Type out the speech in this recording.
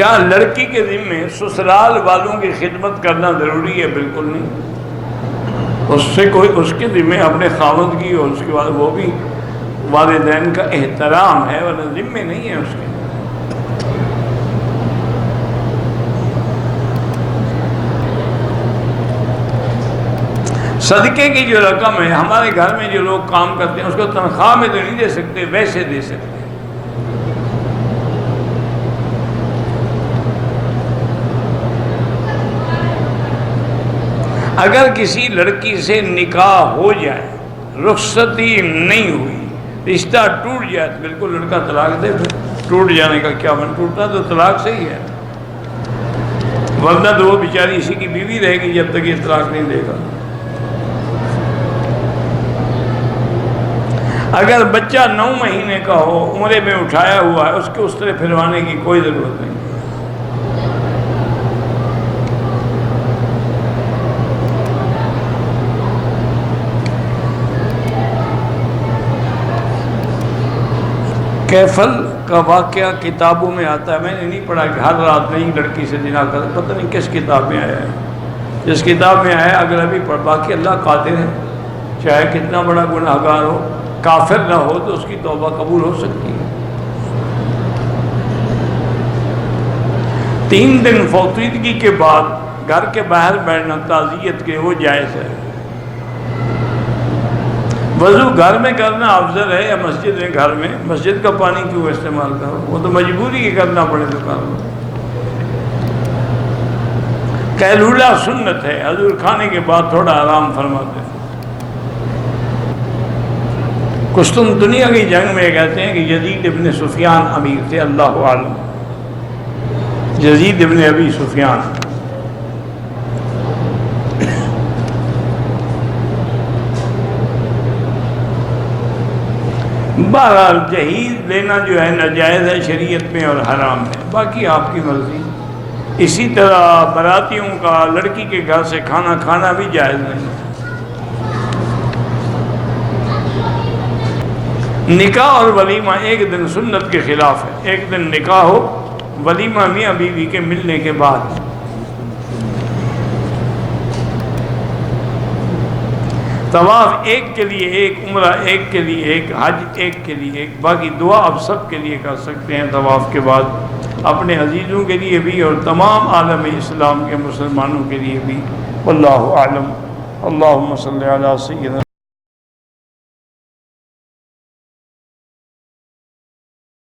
کیا لڑکی کے ذمے سسرال والوں کی خدمت کرنا ضروری ہے؟ بالکل نہیں۔ اس کے ذمے اپنے خاوند کی اور اس کے بعد وہ بھی والدین کا احترام ہے، ورنہ ذمے نہیں ہے اس کے۔ صدقے کی جو رقم ہے، ہمارے گھر میں جو لوگ کام کرتے ہیں اس کو تنخواہ میں تو نہیں دے سکتے، ویسے دے سکتے ہیں۔ اگر کسی لڑکی سے نکاح ہو جائے، رخصتی نہیں ہوئی، رشتہ ٹوٹ جائے تو بالکل لڑکا طلاق دے۔ پھر ٹوٹ جانے کا کیا من، ٹوٹنا تو طلاق سے ہی ہے، ورنہ تو وہ بیچاری اسی کی بیوی رہے گی جب تک یہ طلاق نہیں دے گا۔ اگر بچہ 9 مہینے کا ہو، عمرے میں اٹھایا ہوا ہے، اس کے اس طرح پھروانے کی کوئی ضرورت نہیں۔ کیفل کا واقعہ کتابوں میں آتا ہے، میں نے نہیں پڑھا کہ ہر رات نہیں لڑکی سے زنا کر، پتہ نہیں کس کتاب میں آیا ہے۔ جس کتاب میں آیا اگر ابھی پڑھ، باقی اللہ قادر ہے، چاہے کتنا بڑا گناہ گار ہو، کافر نہ ہو تو اس کی توبہ قبول ہو سکتی ہے۔ 3 دن فوتیدگی کے بعد گھر کے باہر بیٹھنا تعزیت کے وہ جائز ہے۔ وضو گھر میں کرنا افضل ہے یا مسجد میں؟ گھر میں، مسجد کا پانی کیوں استعمال کرو؟ وہ تو مجبوری ہے کرنا پڑے تو کر لو۔ قیلولہ سنت ہے، حضور کھانے کے بعد تھوڑا آرام فرماتے ہیں۔ قسطنطنیہ کی جنگ میں کہتے ہیں کہ یزید ابن سفیان امیر تھے، اللہ عالم، یزید ابن ابی سفیان۔ بہرحال جہیز لینا جو ہے ناجائز ہے شریعت میں اور حرام ہے، باقی آپ کی مرضی۔ اسی طرح براتیوں کا لڑکی کے گھر سے کھانا کھانا بھی جائز نہیں ہے۔ نکاح اور ولیمہ ایک دن سنت کے خلاف ہے، ایک دن نکاح ہو، ولیمہ میاں بیوی کے ملنے کے بعد۔ طواف ایک کے لیے ایک، عمرہ ایک کے لیے ایک، حج ایک کے لیے ایک، باقی دعا آپ سب کے لیے کر سکتے ہیں طواف کے بعد، اپنے عزیزوں کے لیے بھی اور تمام عالم اسلام کے مسلمانوں کے لیے بھی۔ واللہ اعلم۔ اللہم صلی علی سیدنا